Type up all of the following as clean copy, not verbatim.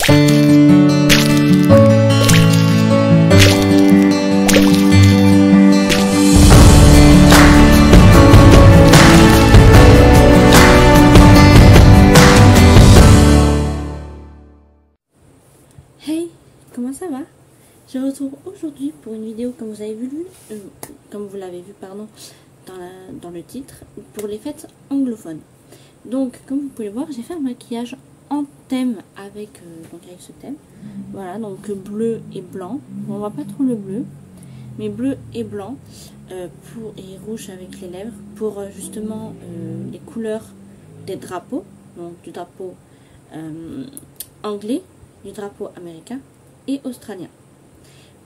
Hey, comment ça va? Je retrouve aujourd'hui pour une vidéo comme vous avez vu, comme vous l'avez vu pardon, dans le titre, pour les fêtes anglophones. Donc comme vous pouvez le voir, j'ai fait un maquillage en thème avec ce thème. Voilà, donc bleu et blanc. Bon, on voit pas trop le bleu, mais bleu et blanc et rouge avec les lèvres pour justement les couleurs des drapeaux, donc du drapeau anglais, du drapeau américain et australien.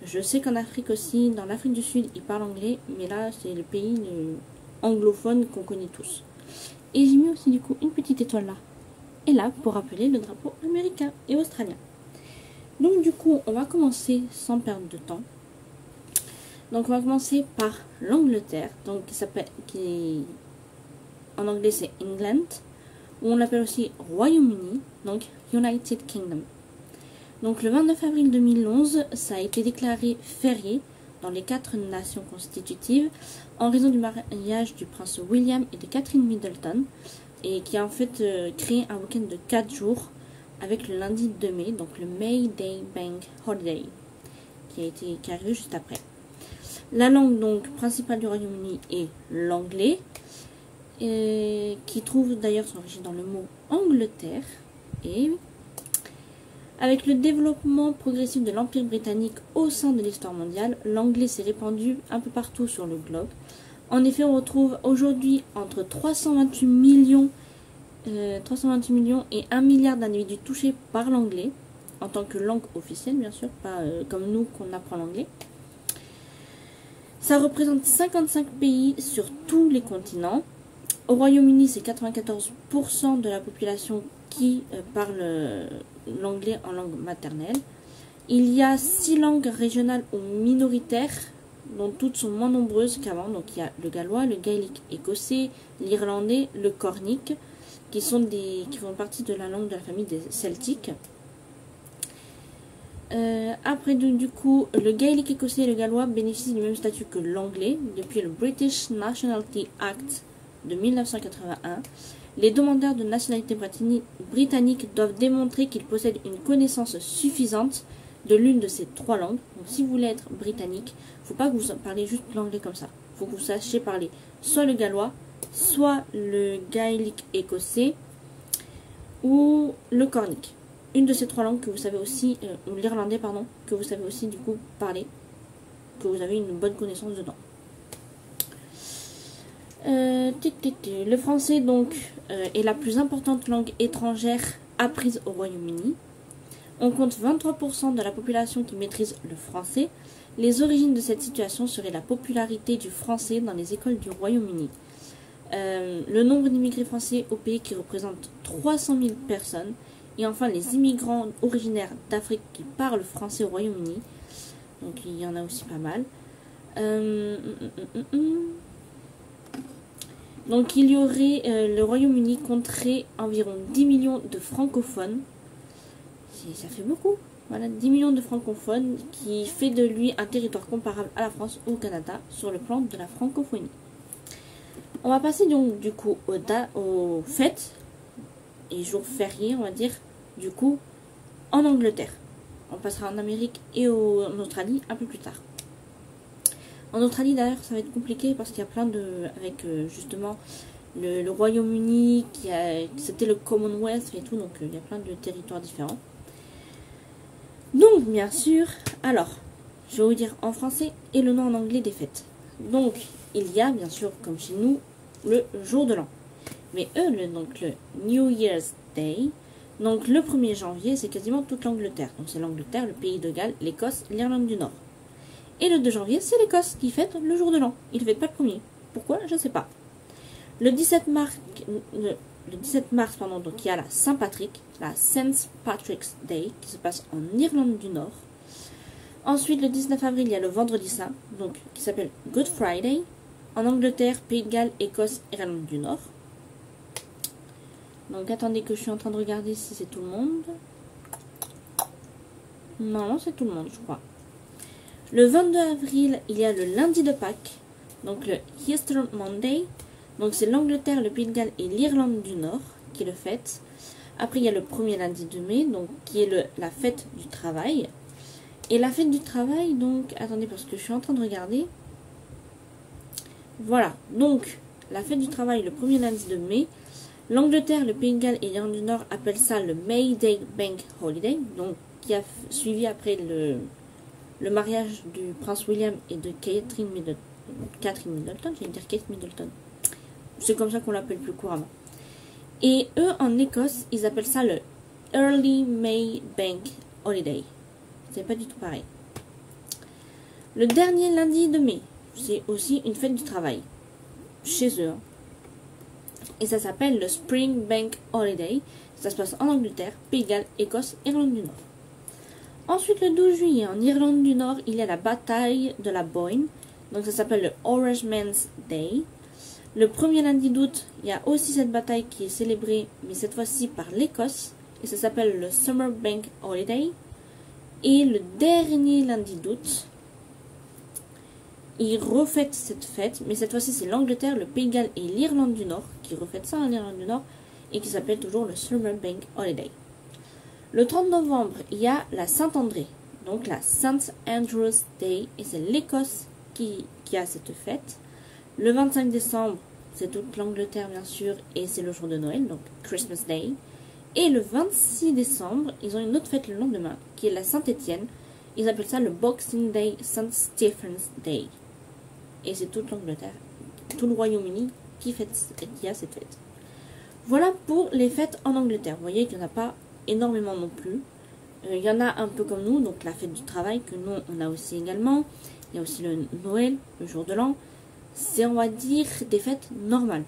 Je sais qu'en Afrique aussi, dans l'Afrique du Sud, ils parlent anglais, mais là c'est le pays anglophone qu'on connaît tous. Et j'ai mis aussi du coup une petite étoile là et là pour rappeler le drapeau américain et australien. Donc du coup, on va commencer sans perdre de temps. Donc on va commencer par l'Angleterre, donc en anglais c'est England, ou on l'appelle aussi Royaume-Uni, donc United Kingdom. Donc le 29 avril 2011, ça a été déclaré férié dans les 4 nations constitutives en raison du mariage du prince William et de Catherine Middleton, et qui a en fait créé un week-end de 4 jours avec le lundi 2 mai, donc le May Day Bank Holiday, qui est arrivé juste après. La langue donc principale du Royaume-Uni est l'anglais, qui trouve d'ailleurs son origine dans le mot Angleterre. Et avec le développement progressif de l'Empire britannique au sein de l'histoire mondiale, l'anglais s'est répandu un peu partout sur le globe. En effet, on retrouve aujourd'hui entre 328 millions et 1 milliard d'individus touchés par l'anglais, en tant que langue officielle bien sûr, pas comme nous qu'on apprend l'anglais. Ça représente 55 pays sur tous les continents. Au Royaume-Uni, c'est 94% de la population qui parle l'anglais en langue maternelle. Il y a 6 langues régionales ou minoritaires, dont toutes sont moins nombreuses qu'avant. Donc il y a le gallois, le gaélique écossais, l'irlandais, le cornique, qui font partie de la langue de la famille des celtiques. Après du coup, le gaélique écossais et le gallois bénéficient du même statut que l'anglais depuis le British Nationality Act de 1981. Les demandeurs de nationalité britannique doivent démontrer qu'ils possèdent une connaissance suffisante de l'une de ces 3 langues. Donc si vous voulez être britannique, il ne faut pas que vous parlez juste l'anglais comme ça. Il faut que vous sachiez parler soit le gallois, soit le gaélique écossais ou le cornique. Une de ces 3 langues que vous savez aussi, ou l'irlandais pardon, que vous savez aussi du coup parler, que vous avez une bonne connaissance dedans. Le français donc est la plus importante langue étrangère apprise au Royaume-Uni. On compte 23% de la population qui maîtrise le français. Les origines de cette situation seraient la popularité du français dans les écoles du Royaume-Uni. Le nombre d'immigrés français au pays qui représente 300 000 personnes. Et enfin les immigrants originaires d'Afrique qui parlent français au Royaume-Uni. Donc il y en a aussi pas mal. Donc il y aurait, le Royaume-Uni compterait environ 10 millions de francophones. Ça fait beaucoup. Voilà, 10 millions de francophones qui fait de lui un territoire comparable à la France ou au Canada sur le plan de la francophonie. On va passer donc du coup aux fêtes et jours fériés, on va dire, du coup, en Angleterre. On passera en Amérique et en Australie un peu plus tard. En Australie d'ailleurs ça va être compliqué parce qu'il y a plein avec justement le Royaume-Uni c'était le Commonwealth et tout, donc il y a plein de territoires différents. Donc bien sûr, alors je vais vous dire en français et le nom en anglais des fêtes. Donc il y a bien sûr comme chez nous le jour de l'an, mais eux donc le New Year's Day. Donc le 1er janvier c'est quasiment toute l'Angleterre, donc c'est l'Angleterre, le pays de Galles, l'Écosse, l'Irlande du Nord. Et le 2 janvier, c'est l'Écosse qui fête le jour de l'an. Il ne fête pas le 1er. Pourquoi? Je ne sais pas. Le 17 mars, donc il y a la Saint-Patrick, la St. Patrick's Day, qui se passe en Irlande du Nord. Ensuite, le 19 avril, il y a le Vendredi Saint, donc qui s'appelle Good Friday, en Angleterre, Pays de Galles, Écosse, Irlande du Nord. Donc attendez que je suis en train de regarder si c'est tout le monde. Normalement, c'est tout le monde, je crois. Le 22 avril, il y a le lundi de Pâques, donc le Easter Monday. Donc c'est l'Angleterre, le Pays de Galles et l'Irlande du Nord qui le fêtent. Après, il y a le premier lundi de mai, donc qui est la fête du travail. Et la fête du travail, donc, attendez, parce que je suis en train de regarder. Voilà, donc, la fête du travail, le premier lundi de mai. L'Angleterre, le Pays de Galles et l'Irlande du Nord appellent ça le May Day Bank Holiday, donc qui a suivi après le mariage du prince William et de Catherine Middleton, j'allais dire Kate Middleton. C'est comme ça qu'on l'appelle plus couramment. Et eux, en Écosse, ils appellent ça le Early May Bank Holiday. C'est pas du tout pareil. Le dernier lundi de mai, c'est aussi une fête du travail. Chez eux. Hein. Et ça s'appelle le Spring Bank Holiday. Ça se passe en Angleterre, Pays de Galles, Écosse, Irlande du Nord. Ensuite, le 12 juillet, en Irlande du Nord, il y a la bataille de la Boyne. Donc ça s'appelle le Orangeman's Day. Le premier lundi d'août, il y a aussi cette bataille qui est célébrée, mais cette fois-ci par l'Écosse. Et ça s'appelle le Summer Bank Holiday. Et le dernier lundi d'août, ils refêtent cette fête, mais cette fois-ci c'est l'Angleterre, le Pays de Galles et l'Irlande du Nord qui refêtent ça en Irlande du Nord et qui s'appelle toujours le Summer Bank Holiday. Le 30 novembre, il y a la Saint-André, donc la St. Andrew's Day, et c'est l'Écosse qui a cette fête. Le 25 décembre, c'est toute l'Angleterre bien sûr, et c'est le jour de Noël, donc Christmas Day. Et le 26 décembre, ils ont une autre fête le lendemain, qui est la Saint-Étienne. Ils appellent ça le Boxing Day, St. Stephen's Day. Et c'est toute l'Angleterre, tout le Royaume-Uni qui a cette fête. Voilà pour les fêtes en Angleterre. Vous voyez qu'il n'y en a pas énormément non plus. Il y en a un peu comme nous, donc la fête du travail que nous on a aussi également. Il y a aussi le Noël, le jour de l'an. C'est, on va dire, des fêtes normales.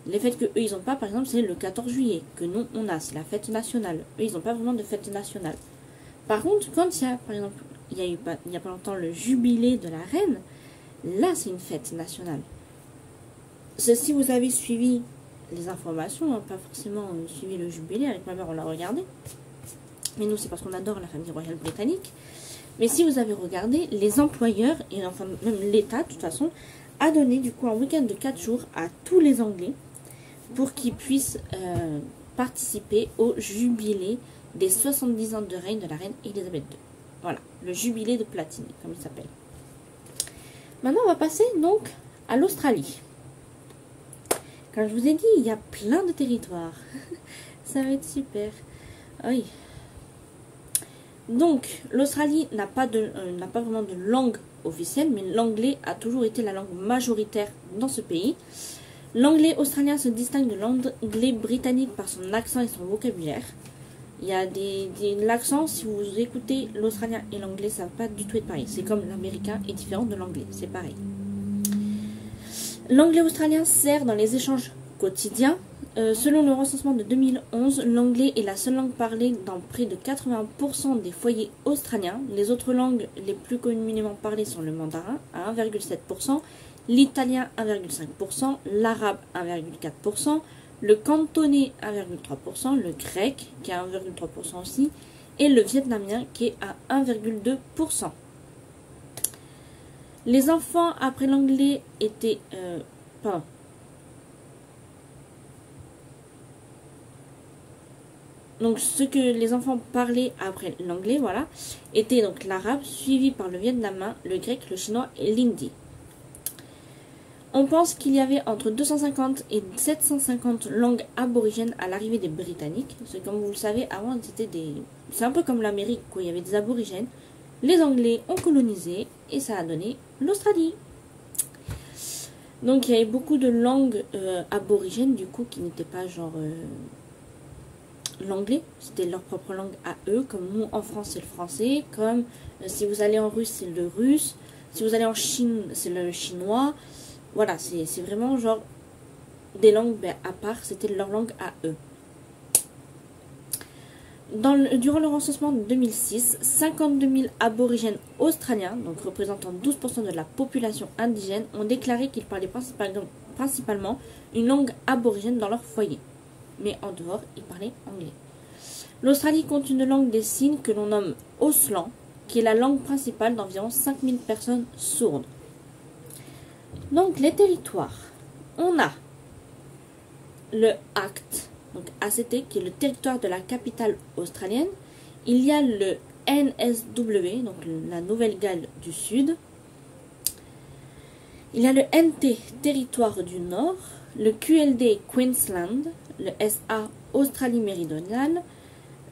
Les fêtes que eux ils n'ont pas, par exemple, c'est le 14 juillet que nous on a, c'est la fête nationale. Eux ils n'ont pas vraiment de fête nationale. Par contre, quand il y a, par exemple, il y a pas longtemps le jubilé de la reine, là c'est une fête nationale. Si vous avez suivi les informations, hein, pas forcément suivi le jubilé, avec ma mère on l'a regardé. Mais nous c'est parce qu'on adore la famille royale britannique. Mais si vous avez regardé, les employeurs, et enfin même l'État de toute façon, a donné du coup un week-end de 4 jours à tous les Anglais pour qu'ils puissent participer au jubilé des 70 ans de règne de la reine Elisabeth II. Voilà, le jubilé de platine, comme il s'appelle. Maintenant, on va passer donc à l'Australie. Comme je vous ai dit, il y a plein de territoires. Ça va être super. Oui. Donc, l'Australie n'a pas vraiment de langue officielle, mais l'anglais a toujours été la langue majoritaire dans ce pays. L'anglais australien se distingue de l'anglais britannique par son accent et son vocabulaire. Il y a l'accent, si vous écoutez l'australien et l'anglais, ça ne va pas du tout être pareil. C'est comme l'américain est différent de l'anglais, c'est pareil. L'anglais australien sert dans les échanges quotidiens. Selon le recensement de 2011, l'anglais est la seule langue parlée dans près de 80% des foyers australiens. Les autres langues les plus communément parlées sont le mandarin à 1,7%, l'italien 1,5%, l'arabe 1,4%, le cantonais 1,3%, le grec qui est à 1,3% aussi, et le vietnamien qui est à 1,2%. Les enfants après l'anglais étaient... Donc ce que les enfants parlaient après l'anglais, voilà, était donc l'arabe, suivi par le vietnamien, le grec, le chinois et l'hindi. On pense qu'il y avait entre 250 et 750 langues aborigènes à l'arrivée des Britanniques. Parce que comme vous le savez, avant c'était c'est un peu comme l'Amérique, quoi. Il y avait des aborigènes. Les Anglais ont colonisé et ça a donné l'Australie. Donc il y avait beaucoup de langues aborigènes du coup qui n'étaient pas genre l'anglais, c'était leur propre langue à eux, comme nous en France c'est le français, comme si vous allez en russe c'est le russe, si vous allez en Chine c'est le chinois. Voilà, c'est vraiment genre des langues à part, c'était leur langue à eux. Durant le recensement de 2006, 52 000 aborigènes australiens, donc représentant 12% de la population indigène, ont déclaré qu'ils parlaient principalement une langue aborigène dans leur foyer. Mais en dehors, ils parlaient anglais. L'Australie compte une langue des signes que l'on nomme Auslan, qui est la langue principale d'environ 5000 personnes sourdes. Donc les territoires. On a le ACT, donc ACT, qui est le territoire de la capitale australienne. Il y a le NSW, donc la Nouvelle-Galles du Sud. Il y a le NT, territoire du Nord. Le QLD, Queensland. Le SA, Australie méridionale.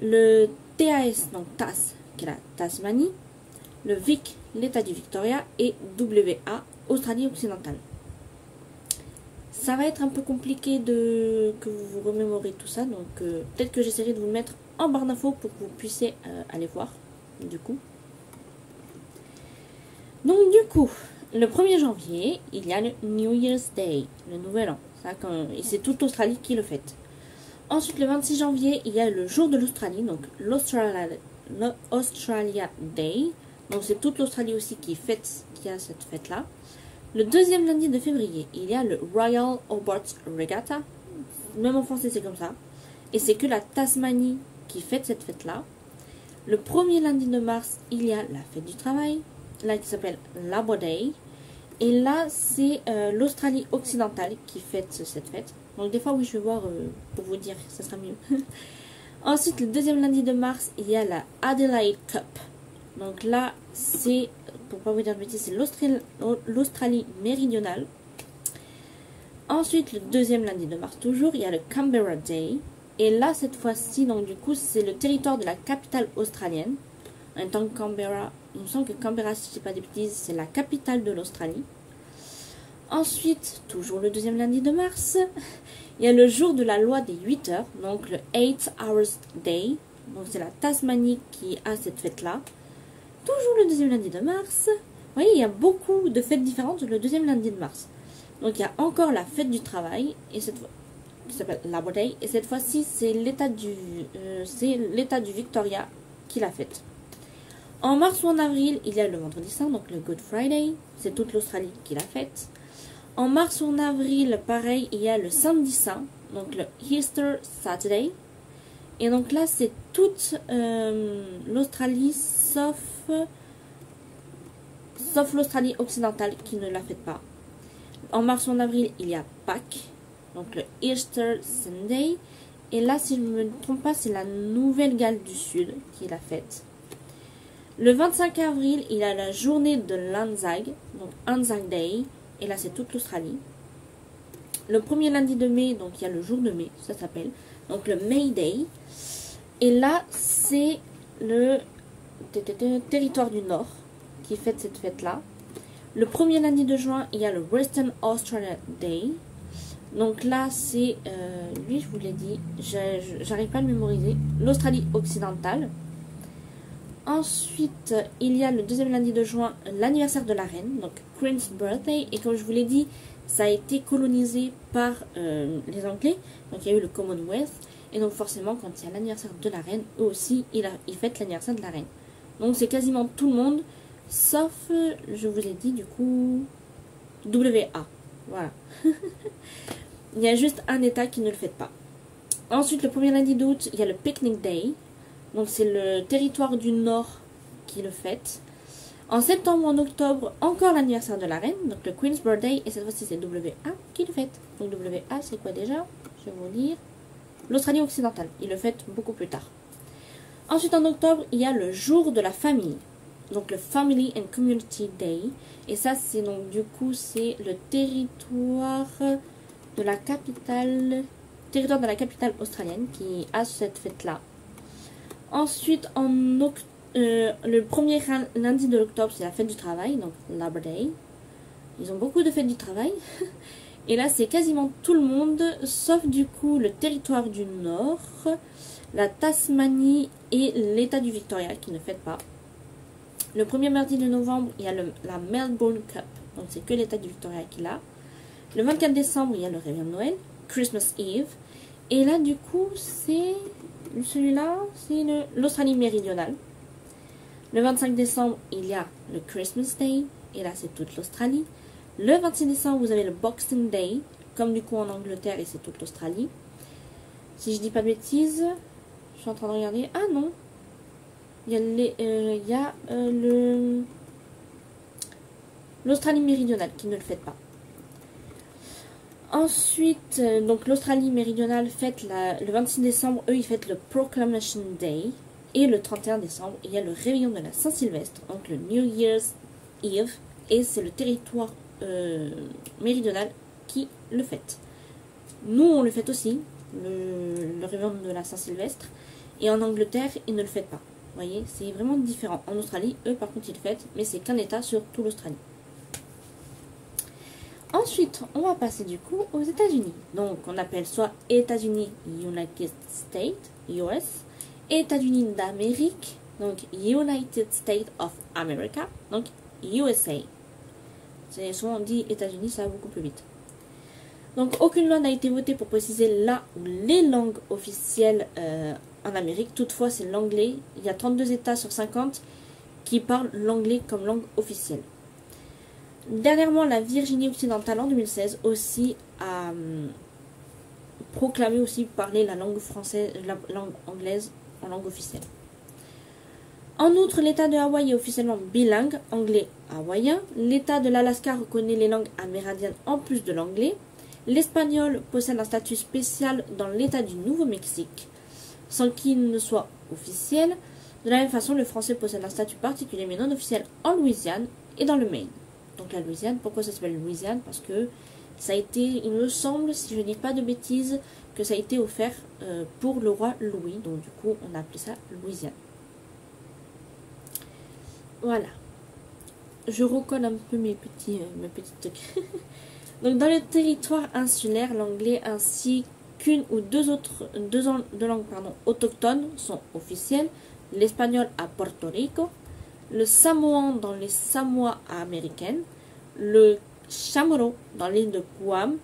Le TAS, donc TAS, qui est la Tasmanie. Le VIC, l'État du Victoria. Et WA, Australie occidentale. Ça va être un peu compliqué que vous vous remémorez tout ça, donc peut-être que j'essaierai de vous le mettre en barre d'infos pour que vous puissiez aller voir, du coup. Donc du coup, le 1er janvier, il y a le New Year's Day, le Nouvel An, et c'est toute l'Australie qui le fête. Ensuite, le 26 janvier, il y a le jour de l'Australie, donc l'Australia Day, donc c'est toute l'Australie aussi qui a cette fête-là. Le deuxième lundi de février, il y a le Royal Hobart Regatta. Même en français, c'est comme ça. Et c'est que la Tasmanie qui fête cette fête-là. Le premier lundi de mars, il y a la fête du travail, là qui s'appelle Labor Day. Et là, c'est l'Australie occidentale qui fête cette fête. Donc des fois, oui, je vais voir pour vous dire, ça sera mieux. Ensuite, le deuxième lundi de mars, il y a la Adelaide Cup. Donc là, c'est... pour pas vous dire de bêtises, c'est l'Australie méridionale. Ensuite, le deuxième lundi de mars toujours, il y a le Canberra Day. Et là, cette fois-ci, donc du coup, c'est le territoire de la capitale australienne. En même temps que Canberra, il me semble que Canberra, si je ne dis pas de bêtises, c'est la capitale de l'Australie. Ensuite, toujours le deuxième lundi de mars, il y a le jour de la loi des 8 heures, donc le 8 Hours Day. Donc c'est la Tasmanie qui a cette fête-là. Toujours le deuxième lundi de mars. Vous voyez, il y a beaucoup de fêtes différentes le deuxième lundi de mars. Donc il y a encore la fête du travail, et cette fois, qui s'appelle Labor Day. Et cette fois-ci, c'est l'État du Victoria qui la fête. En mars ou en avril, il y a le vendredi saint, donc le Good Friday. C'est toute l'Australie qui la fête. En mars ou en avril, pareil, il y a le samedi saint, donc le Easter Saturday. Et donc là, c'est toute l'Australie, sauf l'Australie occidentale qui ne la fête pas. En mars ou en avril, il y a Pâques, donc le Easter Sunday. Et là, si je ne me trompe pas, c'est la Nouvelle-Galles du Sud qui la fête. Le 25 avril, il y a la journée de l'Anzac, donc Anzac Day. Et là, c'est toute l'Australie. Le premier lundi de mai, donc il y a le jour de mai, ça s'appelle. Donc le May Day. Et là, c'est le territoire du Nord qui fête cette fête-là. Le premier lundi de juin, il y a le Western Australia Day. Donc là, c'est, lui je vous l'ai dit, j'arrive pas à le mémoriser, l'Australie occidentale. Ensuite, il y a le deuxième lundi de juin, l'anniversaire de la reine, donc Queen's Birthday. Et comme je vous l'ai dit, ça a été colonisé par les Anglais. Donc il y a eu le Commonwealth. Et donc forcément, quand il y a l'anniversaire de la reine, eux aussi, ils fêtent l'anniversaire de la reine. Donc c'est quasiment tout le monde, sauf, je vous ai dit du coup, WA. Voilà. Il y a juste un État qui ne le fête pas. Ensuite, le premier lundi d'août, il y a le Picnic Day. Donc c'est le territoire du Nord qui le fête. En septembre ou en octobre, encore l'anniversaire de la reine, donc le Queen's Birthday, et cette fois-ci c'est WA qui le fête. Donc WA c'est quoi déjà? Je vais vous dire. L'Australie occidentale, il le fête beaucoup plus tard. Ensuite en octobre, il y a le jour de la famille, donc le Family and Community Day. Et ça c'est donc du coup c'est le territoire de la capitale australienne qui a cette fête-là. Ensuite, le premier lundi de l'octobre, c'est la fête du travail, donc Labor Day. Ils ont beaucoup de fêtes du travail. Et là, c'est quasiment tout le monde, sauf du coup le territoire du Nord, la Tasmanie et l'État du Victoria qui ne fêtent pas. Le premier mardi de novembre, il y a la Melbourne Cup, donc c'est que l'État du Victoria qui l'a. Le 24 décembre, il y a le réveillon de Noël, Christmas Eve. Et là, du coup, c'est... celui-là, c'est l'Australie méridionale. Le 25 décembre, il y a le Christmas Day. Et là, c'est toute l'Australie. Le 26 décembre, vous avez le Boxing Day. Comme du coup en Angleterre, et c'est toute l'Australie. Si je dis pas de bêtises, suis en train de regarder. Ah non. Il y a l'Australie méridionale qui ne le fête pas. Ensuite, donc l'Australie méridionale fête le 26 décembre, eux ils fêtent le Proclamation Day. Et le 31 décembre, il y a le réveillon de la Saint-Sylvestre, donc le New Year's Eve. Et c'est le territoire méridional qui le fête. Nous, on le fête aussi, le réveillon de la Saint-Sylvestre. Et en Angleterre, ils ne le fêtent pas. Vous voyez, c'est vraiment différent. En Australie, eux, par contre, ils le fêtent, mais c'est qu'un État sur toute l'Australie. Ensuite, on va passer du coup aux États-Unis. Donc, on appelle soit États-Unis, United States, US, États-Unis d'Amérique, donc United States of America, donc USA. C'est souvent on dit États-Unis, ça va beaucoup plus vite. Donc, aucune loi n'a été votée pour préciser la ou les langues officielles en Amérique. Toutefois, c'est l'anglais. Il y a 32 États sur 50 qui parlent l'anglais comme langue officielle. Dernièrement, la Virginie occidentale en 2016 aussi a proclamé aussi parler la langue française, la langue anglaise en langue officielle. En outre, l'État de Hawaï est officiellement bilingue, anglais-hawaïen. L'État de l'Alaska reconnaît les langues amérindiennes en plus de l'anglais. L'espagnol possède un statut spécial dans l'État du Nouveau-Mexique, sans qu'il ne soit officiel. De la même façon, le français possède un statut particulier mais non officiel en Louisiane et dans le Maine. Donc la Louisiane, pourquoi ça s'appelle Louisiane? Parce que ça a été, il me semble, si je ne dis pas de bêtises, que ça a été offert pour le roi Louis. Donc du coup, on a appelé ça Louisiane. Voilà. Je recolle un peu mes petites trucs. Donc dans le territoire insulaire, l'anglais ainsi qu'une ou deux langues autochtones sont officielles. L'espagnol à Porto Rico, le samoan dans les Samoa américaines, le chamorro dans l'île de Guam,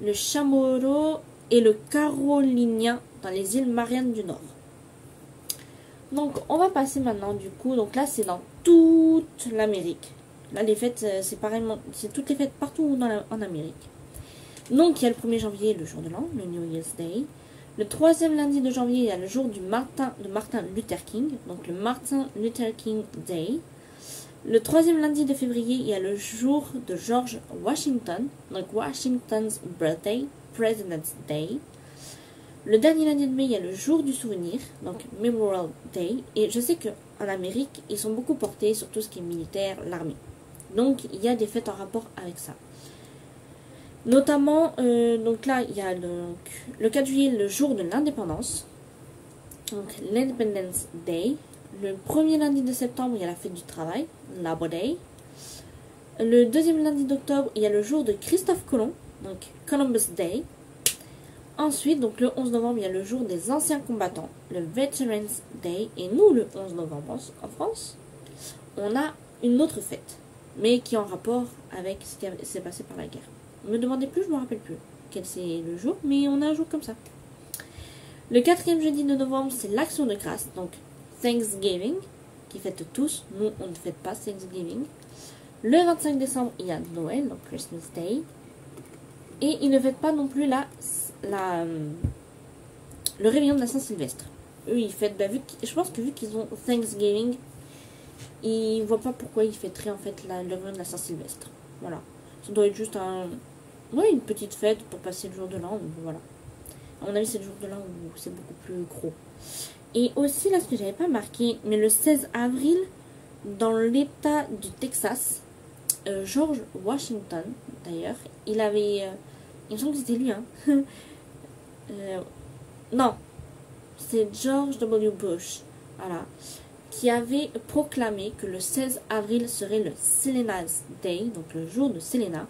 le chamorro et le carolinien dans les îles Mariannes du Nord. Donc on va passer maintenant du coup, donc là c'est dans toute l'Amérique. Là les fêtes c'est pareillement, c'est toutes les fêtes partout en Amérique. Donc il y a le 1er janvier, le jour de l'an, le New Year's Day. Le 3e lundi de janvier, il y a le jour de Martin Luther King, donc le Martin Luther King Day. Le 3e lundi de février, il y a le jour de George Washington, donc Washington's Birthday, President's Day. Le dernier lundi de mai, il y a le jour du souvenir, donc Memorial Day. Et je sais qu'en Amérique, ils sont beaucoup portés sur tout ce qui est militaire, l'armée. Donc il y a des fêtes en rapport avec ça. Notamment, donc là, il y a le 4 juillet, le jour de l'indépendance. Donc, l'Independence Day. Le 1er lundi de septembre, il y a la fête du travail, Labor Day. Le 2e lundi d'octobre, il y a le jour de Christophe Colomb, donc Columbus Day. Ensuite, donc le 11 novembre, il y a le jour des anciens combattants, le Veterans Day. Et nous, le 11 novembre, en France, on a une autre fête, mais qui est en rapport avec ce qui s'est passé par la guerre. Ne me demandez plus, je ne me rappelle plus quel c'est le jour, mais on a un jour comme ça. Le 4e jeudi de novembre, c'est l'Action de grâce, donc Thanksgiving, qui fête tous. Nous, on ne fête pas Thanksgiving. Le 25 décembre, il y a Noël, donc Christmas Day. Et ils ne fêtent pas non plus le réveillon de la Saint-Sylvestre. Eux, ils fêtent, je pense que vu qu'ils ont Thanksgiving, ils ne voient pas pourquoi ils fêteraient en fait le réveillon de la Saint-Sylvestre. Voilà. Ça doit être juste une petite fête pour passer le jour de l'an. Voilà. À mon avis, c'est le jour de l'an où c'est beaucoup plus gros. Et aussi, là, ce que j'avais pas marqué, mais le 16 avril, dans l'état du Texas, George Washington, d'ailleurs, il avait... il me semble que c'était lui, hein. Non, c'est George W. Bush, voilà, qui avait proclamé que le 16 avril serait le Selena's Day, donc le jour de Selena,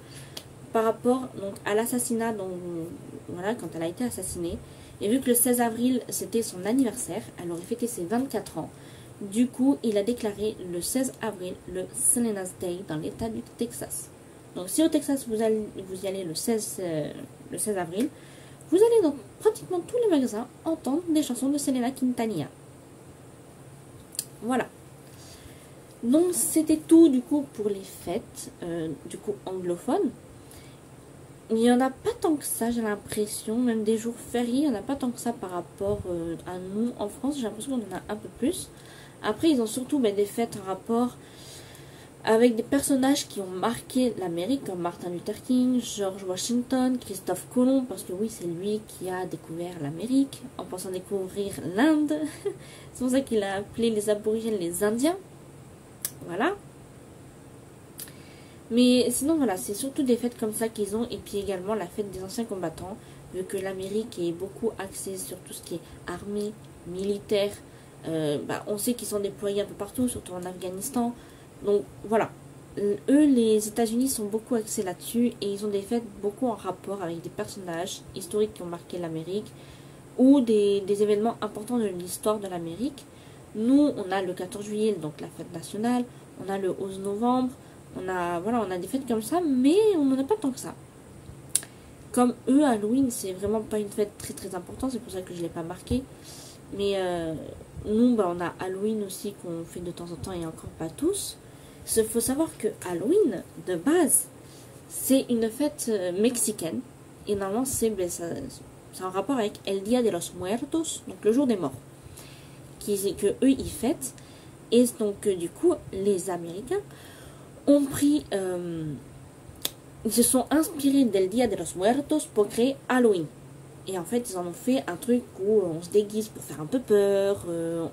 par rapport donc, à l'assassinat, voilà, quand elle a été assassinée. Et vu que le 16 avril, c'était son anniversaire, elle aurait fêté ses 24 ans. Du coup, il a déclaré le 16 avril le Selena's Day dans l'état du Texas. Donc si au Texas, vous y allez le 16 avril, vous allez dans pratiquement tous les magasins entendre des chansons de Selena Quintanilla. Voilà. Donc, c'était tout, du coup, pour les fêtes, du coup, anglophones. il n'y en a pas tant que ça, j'ai l'impression. Même des jours fériés, il n'y en a pas tant que ça par rapport à nous en France. J'ai l'impression qu'on en a un peu plus. Après, ils ont surtout des fêtes en rapport avec des personnages qui ont marqué l'Amérique, comme Martin Luther King, George Washington, Christophe Colomb, parce que oui, c'est lui qui a découvert l'Amérique, en pensant découvrir l'Inde. C'est pour ça qu'il a appelé les aborigènes les Indiens. Voilà. Mais sinon, voilà, c'est surtout des fêtes comme ça qu'ils ont, et puis également la fête des anciens combattants, vu que l'Amérique est beaucoup axée sur tout ce qui est armée, militaire. On sait qu'ils sont déployés un peu partout, surtout en Afghanistan. Donc voilà, eux, les États-Unis sont beaucoup axés là-dessus et ils ont des fêtes beaucoup en rapport avec des personnages historiques qui ont marqué l'Amérique ou des événements importants de l'histoire de l'Amérique. Nous, on a le 14 juillet, donc la fête nationale, on a le 11 novembre, on a des fêtes comme ça, mais on n'en a pas tant que ça. Comme eux, Halloween, c'est vraiment pas une fête très très importante, c'est pour ça que je ne l'ai pas marqué. Mais nous, on a Halloween aussi qu'on fait de temps en temps et encore pas tous. Il faut savoir que Halloween, de base, c'est une fête mexicaine. Et normalement, c'est en rapport avec El Día de los Muertos, donc le jour des morts, que eux, ils fêtent. Et donc, du coup, les Américains ont pris... ils se sont inspirés d'El Día de los Muertos pour créer Halloween. Et en fait, ils en ont fait un truc où on se déguise pour faire un peu peur,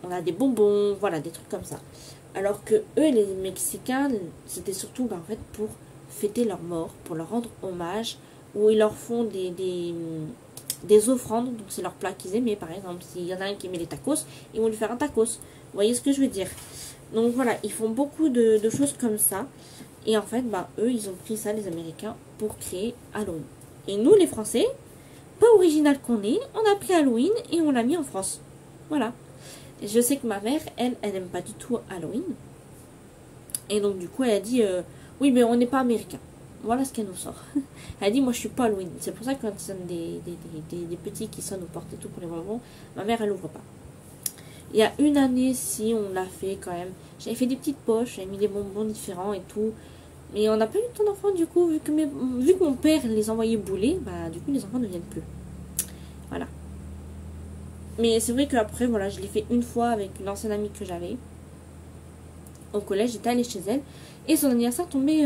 on a des bonbons, voilà, des trucs comme ça. Alors que eux, les Mexicains, c'était surtout en fait pour fêter leur mort, pour leur rendre hommage, où ils leur font des offrandes, donc c'est leur plat qu'ils aimaient. Par exemple, s'il y en a un qui aimait les tacos, ils vont lui faire un tacos. Vous voyez ce que je veux dire? Donc voilà, ils font beaucoup de choses comme ça. Et en fait, eux, ils ont pris ça, les Américains, pour créer Halloween. Et nous, les Français, pas original qu'on est, on a pris Halloween et on l'a mis en France. Voilà. Et je sais que ma mère, elle n'aime pas du tout Halloween. Et donc du coup, elle a dit, oui, mais on n'est pas américain. Voilà ce qu'elle nous sort. Elle a dit, moi je suis pas Halloween. C'est pour ça que quand il sonne des petits qui sonnent aux portes et tout pour les bonbons, ma mère, elle ouvre pas. Il y a une année, si, on l'a fait quand même. J'avais fait des petites poches, j'avais mis des bonbons différents et tout. Mais on n'a pas eu tant d'enfants du coup, vu que mon père les envoyait bouler, du coup les enfants ne viennent plus. Voilà. Mais c'est vrai qu'après, voilà, je l'ai fait une fois avec une ancienne amie que j'avais. Au collège, j'étais allée chez elle. Et son anniversaire tombait,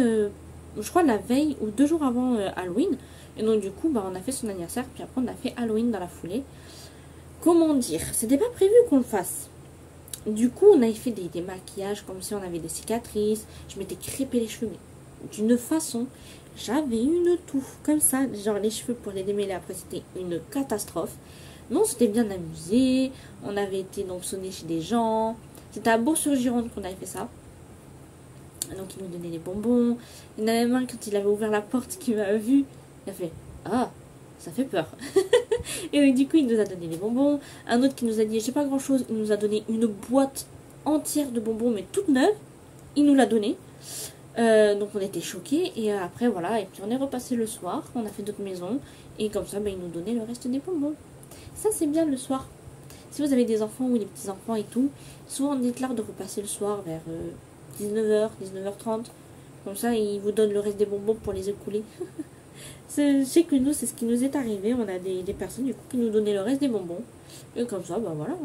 je crois, la veille ou 2 jours avant Halloween. Et donc du coup, on a fait son anniversaire, puis après on a fait Halloween dans la foulée. Comment dire? C'était pas prévu qu'on le fasse. Du coup, on avait fait des maquillages comme si on avait des cicatrices. Je m'étais crêpé les cheveux, mais d'une façon, j'avais une touffe comme ça, genre les cheveux pour les démêler après, c'était une catastrophe. Mais on s'était bien amusé, on avait été donc sonner chez des gens, c'était à Bourg-sur-Gironde qu'on avait fait ça. Donc ils nous donnaient des bonbons. Il y en avait même un, quand il avait ouvert la porte, qui m'a vu, il a fait « Ah, ça fait peur !» Et donc du coup il nous a donné des bonbons. Un autre qui nous a dit « J'ai pas grand chose », il nous a donné une boîte entière de bonbons mais toute neuve, il nous l'a donné. Donc on était choqués et après voilà, et puis on est repassé le soir, on a fait d'autres maisons et comme ça ils nous donnaient le reste des bonbons. Ça c'est bien le soir. Si vous avez des enfants ou des petits enfants et tout, souvent dites-leur de repasser le soir vers 19h, 19h30, comme ça ils vous donnent le reste des bonbons pour les écouler. Je sais que nous c'est ce qui nous est arrivé, on a des personnes du coup qui nous donnaient le reste des bonbons et comme ça voilà,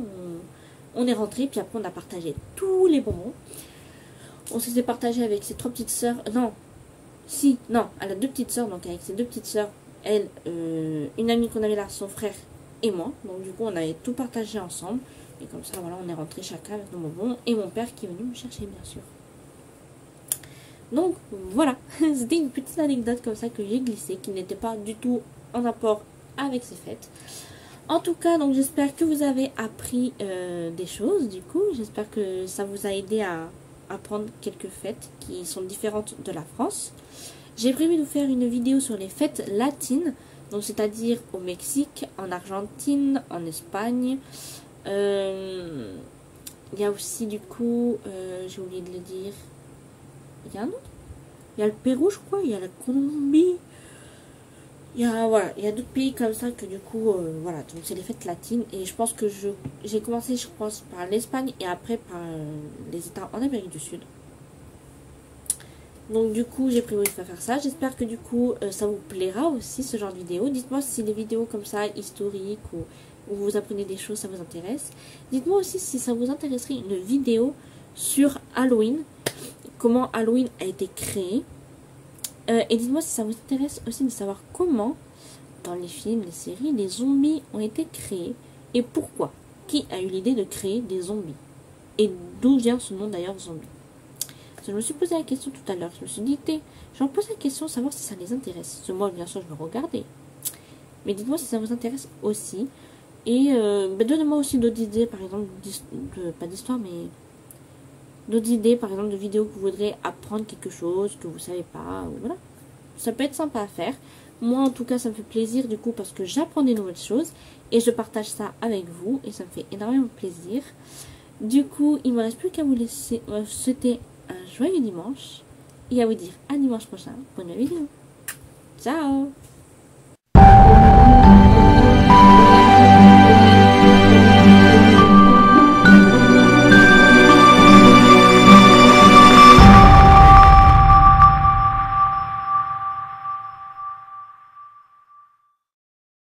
on est rentré puis après on a partagé tous les bonbons. On s'était partagé avec ses 3 petites sœurs. Elle a 2 petites sœurs. Donc avec ses 2 petites sœurs, elle, une amie qu'on avait là, son frère et moi. Donc du coup, on avait tout partagé ensemble. Et comme ça, voilà, on est rentré chacun avec nos bonbons. Et mon père qui est venu me chercher, bien sûr. Donc voilà, c'était une petite anecdote comme ça que j'ai glissée, qui n'était pas du tout en rapport avec ces fêtes. En tout cas, donc j'espère que vous avez appris des choses. Du coup, j'espère que ça vous a aidé à apprendre quelques fêtes qui sont différentes de la France. J'ai prévu de vous faire une vidéo sur les fêtes latines, donc c'est-à-dire au Mexique, en Argentine, en Espagne. Il y a aussi du coup, j'ai oublié de le dire, il y a un autre. Il y a le Pérou, je crois, il y a la Colombie. Il y a d'autres pays comme ça que du coup, voilà, donc c'est les fêtes latines. Et je pense que j'ai commencé, je pense, par l'Espagne et après par les États en Amérique du Sud. Donc du coup j'ai prévu de faire ça. J'espère que du coup ça vous plaira aussi ce genre de vidéo. Dites-moi si les vidéos comme ça historiques ou où vous apprenez des choses ça vous intéresse. Dites-moi aussi si ça vous intéresserait une vidéo sur Halloween. Comment Halloween a été créé. Et dites-moi si ça vous intéresse aussi de savoir comment dans les films, les séries, les zombies ont été créés. Et pourquoi. Qui a eu l'idée de créer des zombies. Et d'où vient ce nom d'ailleurs zombie. Je me suis posé la question tout à l'heure. Je me suis dit, j'en pose la question, savoir si ça les intéresse. Parce que moi, bien sûr, je le regardais. Mais dites-moi si ça vous intéresse aussi. Et donnez-moi aussi d'autres idées, par exemple, pas d'histoire, mais d'autres idées, par exemple, de vidéos que vous voudrez apprendre quelque chose que vous savez pas. Ou voilà. Ça peut être sympa à faire. Moi, en tout cas, ça me fait plaisir du coup parce que j'apprends des nouvelles choses. Et je partage ça avec vous. Et ça me fait énormément plaisir. Du coup, il ne me reste plus qu'à vous laisser souhaiter un joyeux dimanche et à vous dire à dimanche prochain pour une nouvelle vidéo. Ciao!